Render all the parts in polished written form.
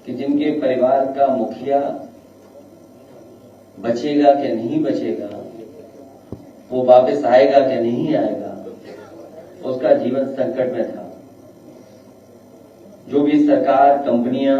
कि जिनके परिवार का मुखिया बचेगा कि नहीं बचेगा, वो वापस आएगा कि नहीं आएगा, उसका जीवन संकट में था। जो भी सरकार, कंपनियां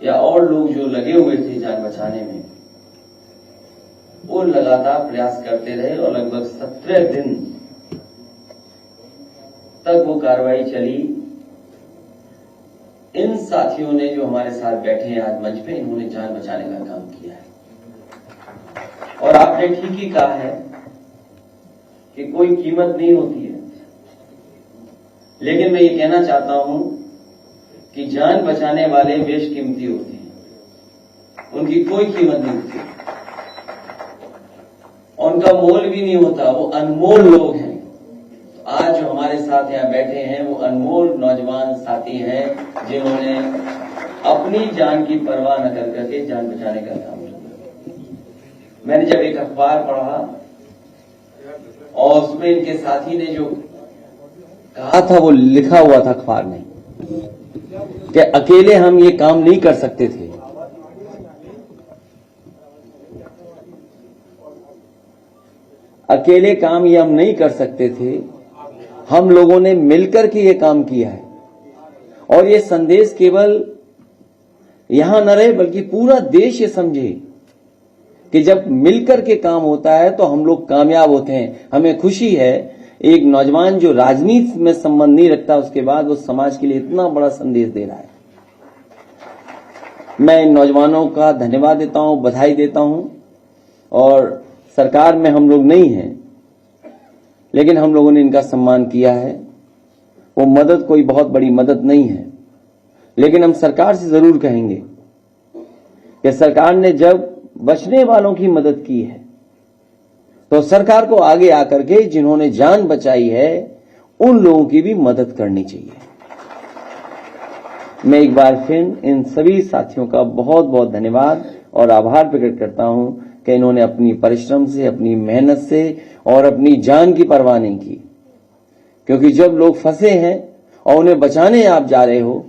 या और लोग जो लगे हुए थे जान बचाने में, वो लगातार प्रयास करते रहे और लगभग 17 दिन तक वो कार्रवाई चली। इन साथियों ने जो हमारे साथ बैठे हैं आज मंच पे, इन्होंने जान बचाने का काम किया है। और आपने ठीक ही कहा है कि कोई कीमत नहीं होती है, लेकिन मैं ये कहना चाहता हूं कि जान बचाने वाले बेशकीमती होते हैं, उनकी कोई कीमत नहीं होती, उनका मोल भी नहीं होता, वो अनमोल लोग हैं। आज जो हमारे साथ यहाँ बैठे हैं वो अनमोल नौजवान साथी हैं, जिन्होंने अपनी जान की परवाह न कर करके जान बचाने का काम किया। मैंने जब एक अखबार पढ़ा और उसमें इनके साथी ने जो कहा था, वो लिखा हुआ था अखबार में कि अकेले हम ये काम नहीं कर सकते थे, अकेले काम ये हम नहीं कर सकते थे, हम लोगों ने मिलकर के ये काम किया है। और ये संदेश केवल यहां न रहे, बल्कि पूरा देश ये समझे कि जब मिलकर के काम होता है तो हम लोग कामयाब होते हैं। हमें खुशी है, एक नौजवान जो राजनीति में संबंध नहीं रखता, उसके बाद वो समाज के लिए इतना बड़ा संदेश दे रहा है। मैं इन नौजवानों का धन्यवाद देता हूं, बधाई देता हूं। और सरकार में हम लोग नहीं हैं, लेकिन हम लोगों ने इनका सम्मान किया है। वो मदद कोई बहुत बड़ी मदद नहीं है, लेकिन हम सरकार से जरूर कहेंगे कि सरकार ने जब बचने वालों की मदद की है, तो सरकार को आगे आकर के जिन्होंने जान बचाई है, उन लोगों की भी मदद करनी चाहिए। मैं एक बार फिर इन सभी साथियों का बहुत बहुत धन्यवाद और आभार प्रकट करता हूं कि इन्होंने अपनी परिश्रम से, अपनी मेहनत से और अपनी जान की परवाह नहीं की। क्योंकि जब लोग फंसे हैं और उन्हें बचाने आप जा रहे हो,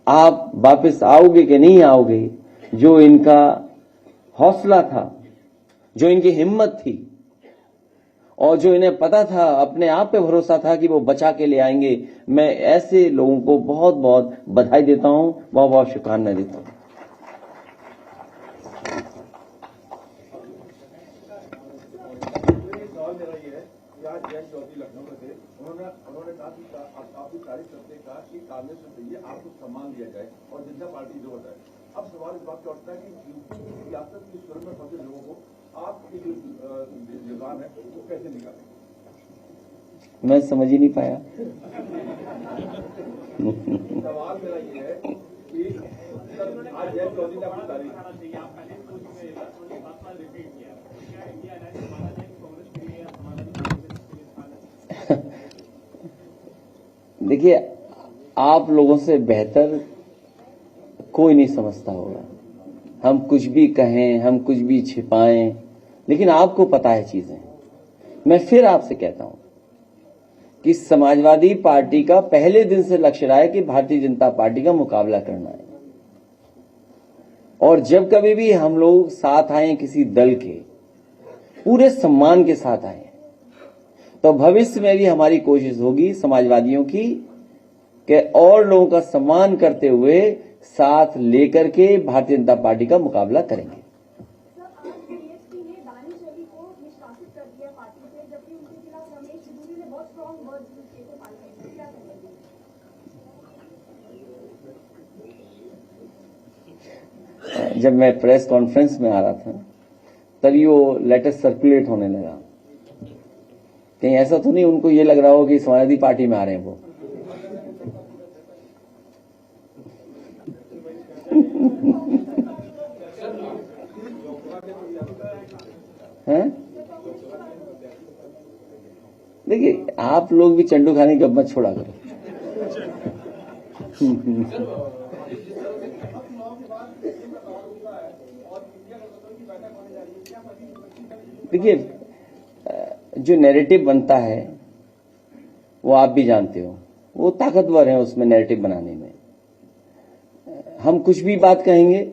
आप वापस आओगे कि नहीं आओगे, जो इनका हौसला था, जो इनकी हिम्मत थी और जो इन्हें पता था, अपने आप पे भरोसा था कि वो बचा के ले आएंगे, मैं ऐसे लोगों को बहुत बहुत बधाई देता हूं, बहुत बहुत शुभकामनाएं देता हूं। उन्होंने काफी तारीफ करते कहा कि कांग्रेस में चाहिए आपको सम्मान दिया जाए और जनता पार्टी जो होता है। अब सवाल इस बात का उठता है कि यूपी की सियासत की सुर में फंसे लोगों को आपकी जो योगदान है वो कैसे निकालें? मैं समझ ही नहीं पाया। सवाल मेरा ये है कि आज जैन चौधरी ने अपनी तारीफ देखिए, आप लोगों से बेहतर कोई नहीं समझता होगा। हम कुछ भी कहें, हम कुछ भी छिपाएं, लेकिन आपको पता है चीजें। मैं फिर आपसे कहता हूं कि समाजवादी पार्टी का पहले दिन से लक्ष्य रहा है कि भारतीय जनता पार्टी का मुकाबला करना है। और जब कभी भी हम लोग साथ आए किसी दल के, पूरे सम्मान के साथ आए, तो भविष्य में भी हमारी कोशिश होगी समाजवादियों की कि और लोगों का सम्मान करते हुए साथ लेकर के भारतीय जनता पार्टी का मुकाबला करेंगे। जब मैं प्रेस कॉन्फ्रेंस में आ रहा था, तभी वो लेटर सर्कुलेट होने लगा। कहीं ऐसा तो नहीं उनको ये लग रहा हो कि समाजवादी पार्टी में आ रहे हैं वो। हैं? देखिए, आप लोग भी चंडू खाने की गप मत छोड़ा करो। देखिए, जो नैरेटिव बनता है वो आप भी जानते हो, वो ताकतवर है उसमें नैरेटिव बनाने में। हम कुछ भी बात कहेंगे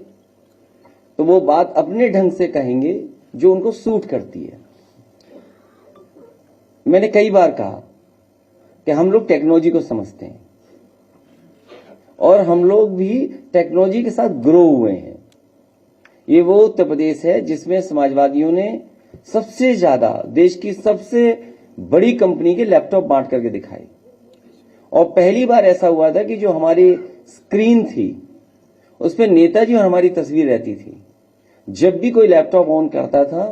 तो वो बात अपने ढंग से कहेंगे जो उनको सूट करती है। मैंने कई बार कहा कि हम लोग टेक्नोलॉजी को समझते हैं और हम लोग भी टेक्नोलॉजी के साथ ग्रो हुए हैं। ये वो उत्तर प्रदेश है जिसमें समाजवादियों ने सबसे ज्यादा देश की सबसे बड़ी कंपनी के लैपटॉप बांट करके दिखाए और पहली बार ऐसा हुआ था कि जो हमारी स्क्रीन थी उस पर नेताजी और हमारी तस्वीर रहती थी। जब भी कोई लैपटॉप ऑन करता था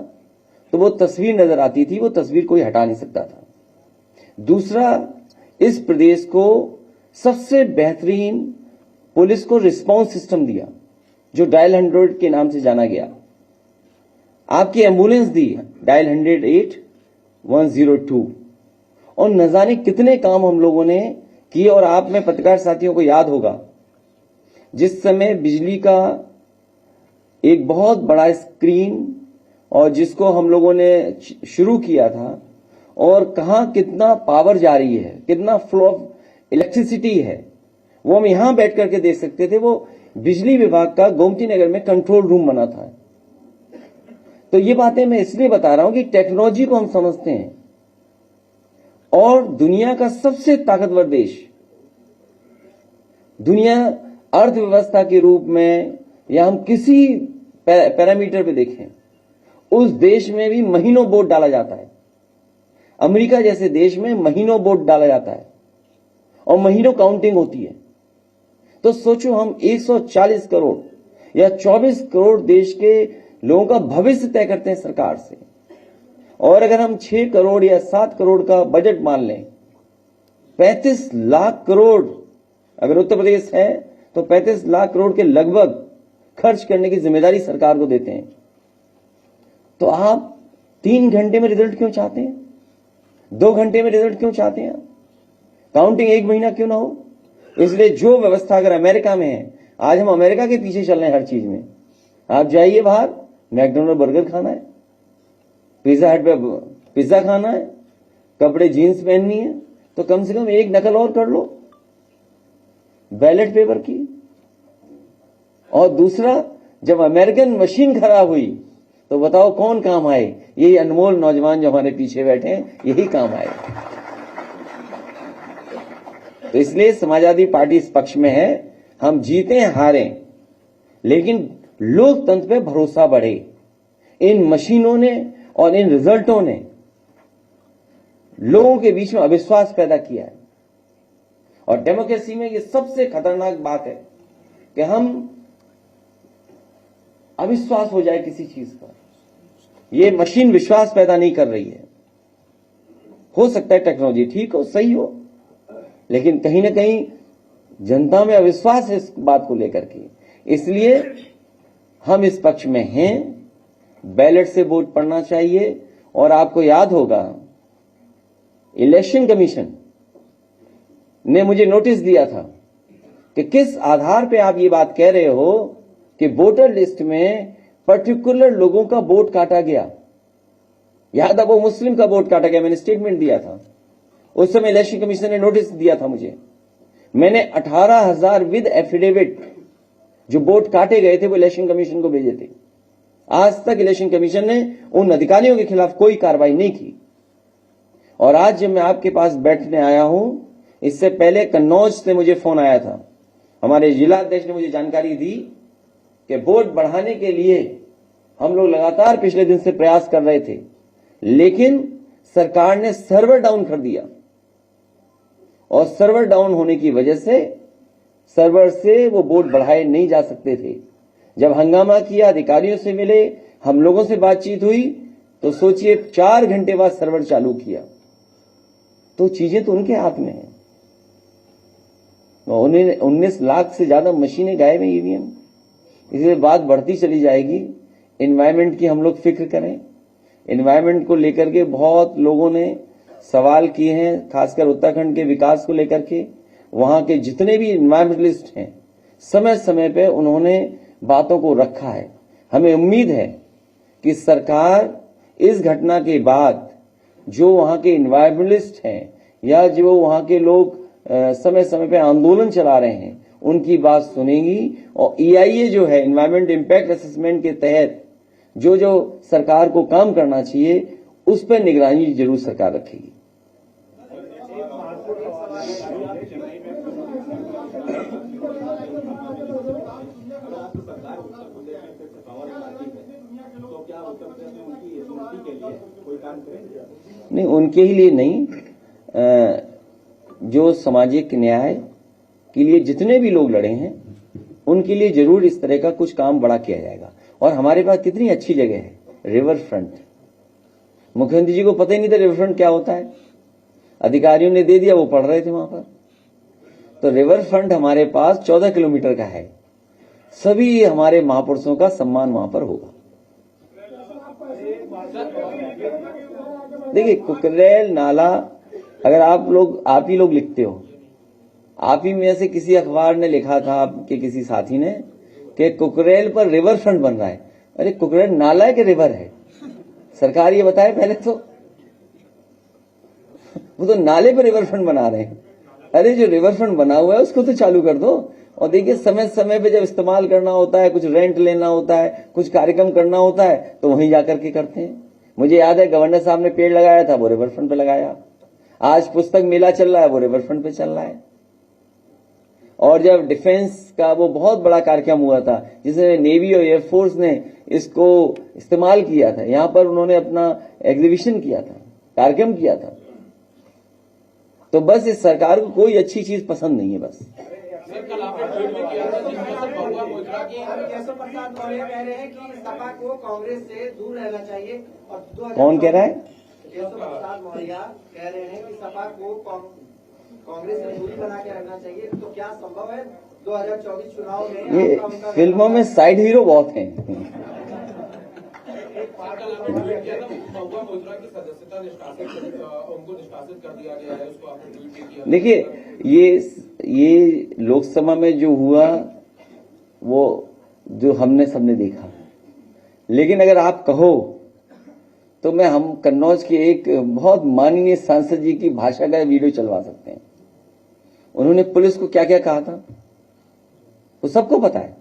तो वो तस्वीर नजर आती थी, वो तस्वीर कोई हटा नहीं सकता था। दूसरा, इस प्रदेश को सबसे बेहतरीन पुलिस को रिस्पांस सिस्टम दिया जो डायल 100 के नाम से जाना गया। आपकी एम्बुलेंस दी डायल 108 102 और न जाने कितने काम हम लोगों ने किए। और आप में पत्रकार साथियों को याद होगा जिस समय बिजली का एक बहुत बड़ा स्क्रीन और जिसको हम लोगों ने शुरू किया था और कहां कितना पावर जा रही है, कितना फ्लो ऑफ इलेक्ट्रिसिटी है, वो हम यहां बैठ करके देख सकते थे। वो बिजली विभाग का गोमती नगर में कंट्रोल रूम बना था। तो ये बातें मैं इसलिए बता रहा हूं कि टेक्नोलॉजी को हम समझते हैं और दुनिया का सबसे ताकतवर देश, दुनिया अर्थव्यवस्था के रूप में या हम किसी पैरामीटर पे देखें, उस देश में भी महीनों वोट डाला जाता है। अमेरिका जैसे देश में महीनों वोट डाला जाता है और महीनों काउंटिंग होती है। तो सोचो हम 140 करोड़ या 24 करोड़ देश के लोगों का भविष्य तय करते हैं सरकार से। और अगर हम 6 करोड़ या 7 करोड़ का बजट मान लें, 35 लाख करोड़ अगर उत्तर प्रदेश है तो 35 लाख करोड़ के लगभग खर्च करने की जिम्मेदारी सरकार को देते हैं। तो आप 3 घंटे में रिजल्ट क्यों चाहते हैं? 2 घंटे में रिजल्ट क्यों चाहते हैं? काउंटिंग 1 महीना क्यों ना हो? इसलिए जो व्यवस्था अगर अमेरिका में है, आज हम अमेरिका के पीछे चल रहे हैं हर चीज में। आप जाइए बाहर, मैकडोनल्ड बर्गर खाना है, पिज्जा हट पे पिज्जा खाना है, कपड़े जीन्स पहननी है, तो कम से कम एक नकल और कर लो बैलेट पेपर की। और दूसरा, जब अमेरिकन मशीन खराब हुई तो बताओ कौन काम आए? यही अनमोल नौजवान जो हमारे पीछे बैठे हैं, यही काम आए। तो इसलिए समाजवादी पार्टी इस पक्ष में है, हम जीते हारें लेकिन लोकतंत्र पे भरोसा बढ़े। इन मशीनों ने और इन रिजल्टों ने लोगों के बीच में अविश्वास पैदा किया है और डेमोक्रेसी में ये सबसे खतरनाक बात है कि हम अविश्वास हो जाए किसी चीज पर। ये मशीन विश्वास पैदा नहीं कर रही है। हो सकता है टेक्नोलॉजी ठीक हो, सही हो, लेकिन कहीं ना कहीं जनता में अविश्वास है इस बात को लेकर के। इसलिए हम इस पक्ष में हैं, बैलेट से वोट पड़ना चाहिए। और आपको याद होगा इलेक्शन कमीशन ने मुझे नोटिस दिया था कि किस आधार पे आप ये बात कह रहे हो कि वोटर लिस्ट में पर्टिकुलर लोगों का वोट काटा गया। याद है, वो मुस्लिम का वोट काटा गया। मैंने स्टेटमेंट दिया था उस समय, इलेक्शन कमीशन ने नोटिस दिया था मुझे। मैंने 18,000 विद एफिडेविट जो वोट काटे गए थे वो इलेक्शन कमीशन को भेजे थे। आज तक इलेक्शन कमीशन ने उन अधिकारियों के खिलाफ कोई कार्रवाई नहीं की। और आज जब मैं आपके पास बैठने आया हूं, इससे पहले कन्नौज से मुझे फोन आया था। हमारे जिला अध्यक्ष ने मुझे जानकारी दी कि वोट बढ़ाने के लिए हम लोग लगातार पिछले दिन से प्रयास कर रहे थे, लेकिन सरकार ने सर्वर डाउन कर दिया और सर्वर डाउन होने की वजह से सर्वर से वो वोट बढ़ाए नहीं जा सकते थे। जब हंगामा किया, अधिकारियों से मिले, हम लोगों से बातचीत हुई, तो सोचिए 4 घंटे बाद सर्वर चालू किया। तो चीजें तो उनके हाथ में है। 19 लाख से ज्यादा मशीनें गायब हैं ईवीएम। इसलिए बात बढ़ती चली जाएगी। एनवायरमेंट की हम लोग फिक्र करें। एनवायरमेंट को लेकर के बहुत लोगों ने सवाल किए हैं, खासकर उत्तराखंड के विकास को लेकर के। वहां के जितने भी एनवायरमेंटलिस्ट हैं, समय समय पे उन्होंने बातों को रखा है। हमें उम्मीद है कि सरकार इस घटना के बाद जो वहां के एनवायरमेंटलिस्ट हैं या जो वहां के लोग समय समय पे आंदोलन चला रहे हैं, उनकी बात सुनेंगी और EIA जो है इन्वायरमेंट इम्पैक्ट असेसमेंट के तहत जो जो सरकार को काम करना चाहिए उस पर निगरानी जरूर सरकार रखेगी। नहीं, उनके ही लिए नहीं, जो सामाजिक न्याय के लिए जितने भी लोग लड़े हैं उनके लिए जरूर इस तरह का कुछ काम बड़ा किया जाएगा। और हमारे पास कितनी अच्छी जगह है, रिवर फ्रंट। मुख्यमंत्री जी को पता ही नहीं था रिवर फ्रंट क्या होता है, अधिकारियों ने दे दिया, वो पढ़ रहे थे वहां पर। तो रिवर फ्रंट हमारे पास 14 किलोमीटर का है। सभी हमारे महापुरुषों का सम्मान वहां पर होगा। देखिए, कुकरेल नाला, अगर आप ही लोग लिखते हो, आप ही में से किसी अखबार ने लिखा था, आपके किसी साथी ने, कि कुकरेल पर रिवर फ्रंट बन रहा है। अरे कुकरेल नाला है कि रिवर है? सरकार ये बताए पहले तो। वो तो नाले पर रिवर फ्रंट बना रहे हैं। अरे जो रिवर फ्रंट बना हुआ है उसको तो चालू कर दो। और देखिए, समय समय पे जब इस्तेमाल करना होता है, कुछ रेंट लेना होता है, कुछ कार्यक्रम करना होता है, तो वहीं जाकर के करते हैं। मुझे याद है गवर्नर साहब ने पेड़ लगाया था, वो रिवर फ्रंट पे लगाया। आज पुस्तक मेला चल रहा है, वो रिवर फ्रंट पे चल रहा है। और जब डिफेंस का वो बहुत बड़ा कार्यक्रम हुआ था, जिसमें नेवी और एयरफोर्स ने इसको इस्तेमाल किया था, यहां पर उन्होंने अपना एग्जीबिशन किया था, कार्यक्रम किया था। तो बस इस सरकार को कोई अच्छी चीज पसंद नहीं है। बस कल आपने ट्वीट भी किया था जिसमें से बहुआ मोइत्रा की केशव प्रसाद मौर्य कह रहे हैं कि सपा को कांग्रेस से दूर रहना चाहिए। और कौन कह रहा है? केशव प्रसाद मौर्य कह रहे हैं कि सपा को कांग्रेस से दूरी बना के रखना चाहिए। तो क्या संभव है 2024 चुनाव में? ये फिल्मों में साइड हीरो बहुत हैं। कल आपने ट्वीट किया था बहुआ मोइत्रा की सदस्यता उनको निष्कासित कर दिया गया है, उसको आपने ट्वीट भी किया। देखिए, ये लोकसभा में जो हुआ वो जो हमने सबने देखा। लेकिन अगर आप कहो तो मैं हम कन्नौज के एक बहुत माननीय सांसद जी की भाषा का वीडियो चलवा सकते हैं। उन्होंने पुलिस को क्या क्या कहा था वो सबको पता है।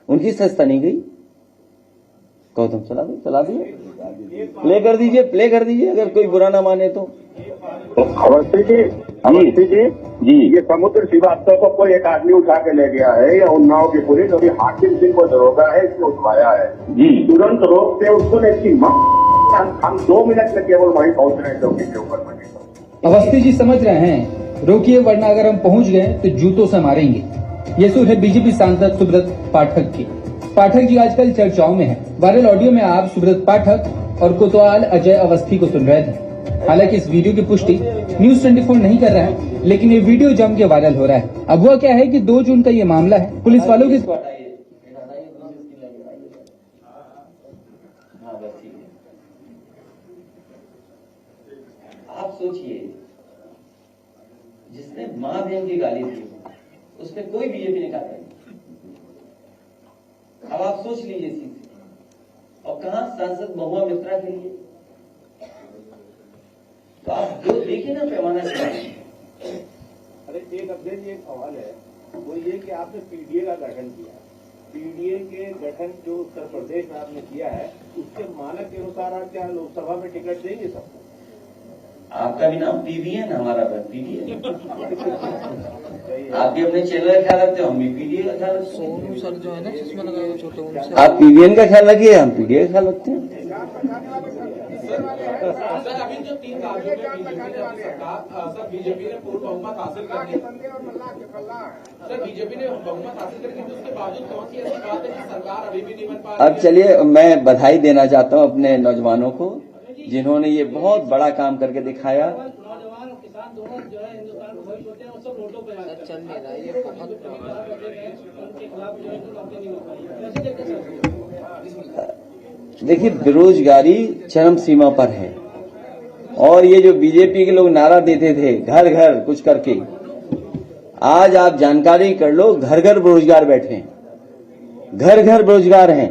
उनकी सस्ता नहीं गई। गौतम चला दिए, प्ले कर दीजिए अगर कोई बुरा ना माने तो। अवस्थी जी, ये समुद्र श्रीवास्तव को कोई एक आदमी उठा के ले गया है या उन्नाव की पुलिस अभी हाकिम सिंह को दरोगा है, इसको उठवाया है जी। तुरंत रोकते उसको नहीं। हम 2 मिनट में केवल वहीं पहुंच रहे थे के ऊपर। अवस्थी जी समझ रहे हैं, रोकिए वरना अगर हम पहुंच गए तो जूतों से मारेंगे। ये सुर है बीजेपी सांसद सुब्रत पाठक की। पाठक जी आजकल चर्चाओं में है। वायरल ऑडियो में आप सुब्रत पाठक और कोतवाल अजय अवस्थी को सुन रहे थे। हालांकि इस वीडियो की पुष्टि न्यूज 24 नहीं कर रहा है, लेकिन ये वीडियो जम के वायरल हो रहा है। अब हुआ क्या है कि 2 जून का ये मामला है। पुलिस वालों की आप सोचिए, जिसने मां बहन की गाली दी उसमें कोई बीजेपी ने कहा। अब आप सोच लीजिए चीज। और कहां सांसद महुआ मित्रा के लिए, तो आप जो देखिए ना पैमाना क्या है। अरे एक अपडेट, ये सवाल है वो ये कि आपने पीडीए का गठन किया। पीडीए के गठन जो उत्तर प्रदेश में आपने किया है, उसके मानक के अनुसार आप क्या लोकसभा में टिकट देंगे सबको? आपका भी नाम पीवी है ना, हमारा पीडी है। आप भी अपने चेहरे का ख्याल रखते हो, हम भी पीडीए का ख्याल रखते हैं। सोनू सर जो है ना चश्मा लगाए छोटे, उनसे आप पीवीएन का ख्याल रखिए, हम पीडीए का ख्याल रखते हैं। सर अभी जो 3 राज्यों में बीजेपी ने अपनी सरकार, सर बीजेपी ने पूर्ण बहुमत हासिल कर लिया। सर बीजेपी ने बहुमत हासिल कर ली, उसके बावजूद कौन सी ऐसी बात है कि सरकार अभी भी नहीं बन पा रही? अब चलिए, मैं बधाई देना चाहता हूं अपने नौजवानों को, जिन्होंने ये बहुत बड़ा काम करके दिखाया। नौजवान और किसान दोनों जो है हिंदुस्तान को वही सोचते हैं, वो सब वोटों पर चल नहीं रहा है। ये बहुत उनके खिलाफ जो है नौकरी नहीं हो पाई। कैसे देखते हैं? देखिए, बेरोजगारी चरम सीमा पर है। और ये जो बीजेपी के लोग नारा देते थे घर घर कुछ करके, आज आप जानकारी कर लो, घर घर बेरोजगार बैठे हैं, घर घर बेरोजगार हैं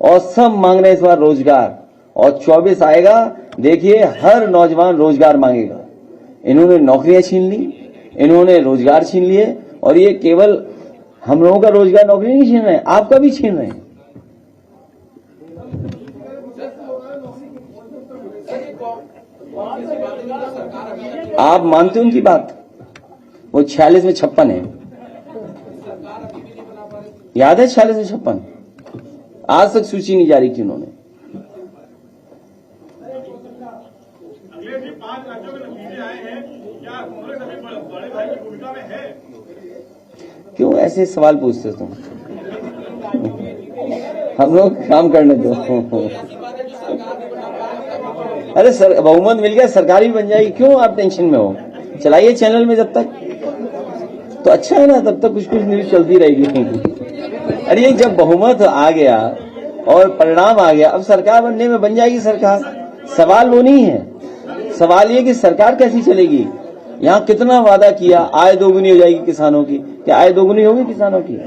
और सब मांग रहे हैं इस बार रोजगार। और 24 आएगा, देखिए हर नौजवान रोजगार मांगेगा। इन्होंने नौकरियां छीन ली, इन्होंने रोजगार छीन लिए और ये केवल हम लोगों का रोजगार नौकरी नहीं छीन रहे हैं, आपका भी छीन रहे हैं। आप मानते हो उनकी बात? वो 46 में 56 है, याद है 46 में 56? आज तक सूची नहीं जारी की उन्होंने। अगले भी 5 राज्यों के नतीजे आए हैं, क्या कांग्रेस अभी बड़े भाई की भूमिका में है? क्यों ऐसे सवाल पूछते तुम? हम लोग काम करने दो। अरे सर, बहुमत मिल गया, सरकार भी बन जाएगी, क्यों आप टेंशन में हो? चलाइए चैनल में, जब तक तो अच्छा है ना, तब तक कुछ कुछ न्यूज चलती रहेगी। अरे जब बहुमत आ गया और परिणाम आ गया, अब सरकार बनने में बन जाएगी सरकार। सवाल वो नहीं है, सवाल ये कि सरकार कैसी चलेगी। यहाँ कितना वादा किया, आय दोगुनी हो जाएगी किसानों की, क्या आय दोगुनी होगी किसानों की?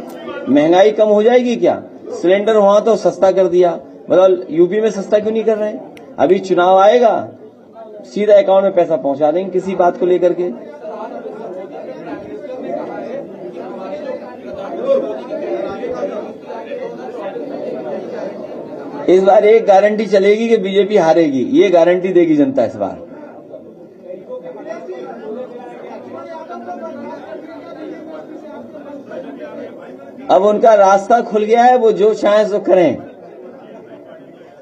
महंगाई कम हो जाएगी क्या? सिलेंडर वहां तो सस्ता कर दिया, मतलब यूपी में सस्ता क्यों नहीं कर रहे हैं? अभी चुनाव आएगा, सीधा अकाउंट में पैसा पहुंचा देंगे किसी बात को लेकर के। इस बार एक गारंटी चलेगी कि बीजेपी हारेगी, ये गारंटी देगी जनता इस बार। अब उनका रास्ता खुल गया है, वो जो चाहे सो करें।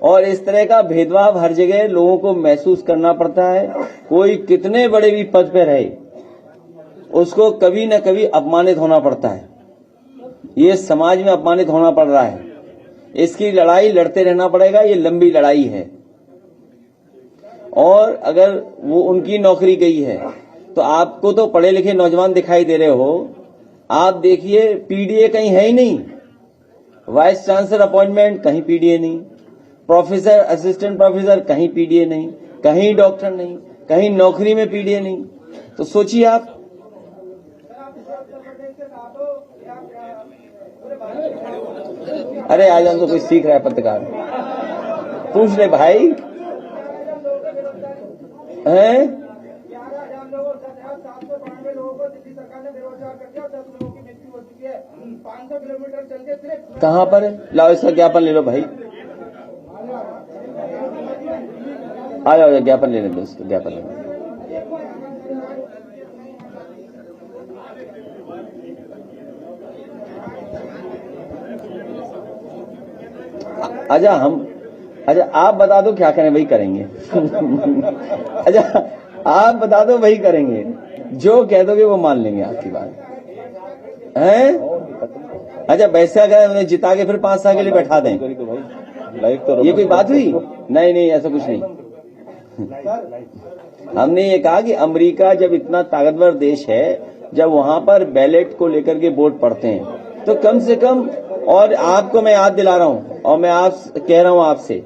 और इस तरह का भेदभाव हर जगह लोगों को महसूस करना पड़ता है। कोई कितने बड़े भी पद पे रहे, उसको कभी न कभी अपमानित होना पड़ता है। ये समाज में अपमानित होना पड़ रहा है, इसकी लड़ाई लड़ते रहना पड़ेगा। ये लंबी लड़ाई है, और अगर वो उनकी नौकरी गई है तो आपको तो पढ़े लिखे नौजवान दिखाई दे रहे हो, आप देखिए पीडीए कहीं है ही नहीं, वाइस चांसलर अपॉइंटमेंट कहीं पीडीए नहीं, प्रोफेसर असिस्टेंट प्रोफेसर कहीं पीडीए नहीं, कहीं डॉक्टर नहीं, कहीं नौकरी में पीडीए नहीं। तो सोचिए आप। अरे आज हम तो कोई सीख रहा है पत्रकार, पूछ ले भाई हैं? कहाँ पर है? लाओ इसका ज्ञापन ले लो भाई, आ जाओ ज्ञापन लेने दो, इसका ज्ञापन लेने दो। अच्छा आप बता दो क्या करें, वही करेंगे। अच्छा आप बता दो, वही करेंगे, जो कह दोगे वो मान लेंगे आपकी बात है। अच्छा वैसे अगर उन्हें जिता के फिर 5 साल के लिए बैठा दें, ये कोई बात हुई? नहीं, ऐसा कुछ नहीं। हमने ये कहा कि अमेरिका जब इतना ताकतवर देश है, जब वहां पर बैलेट को लेकर के वोट पड़ते हैं, तो कम से कम, और आपको मैं याद दिला रहा हूं, और मैं कह रहा हूं आपसे,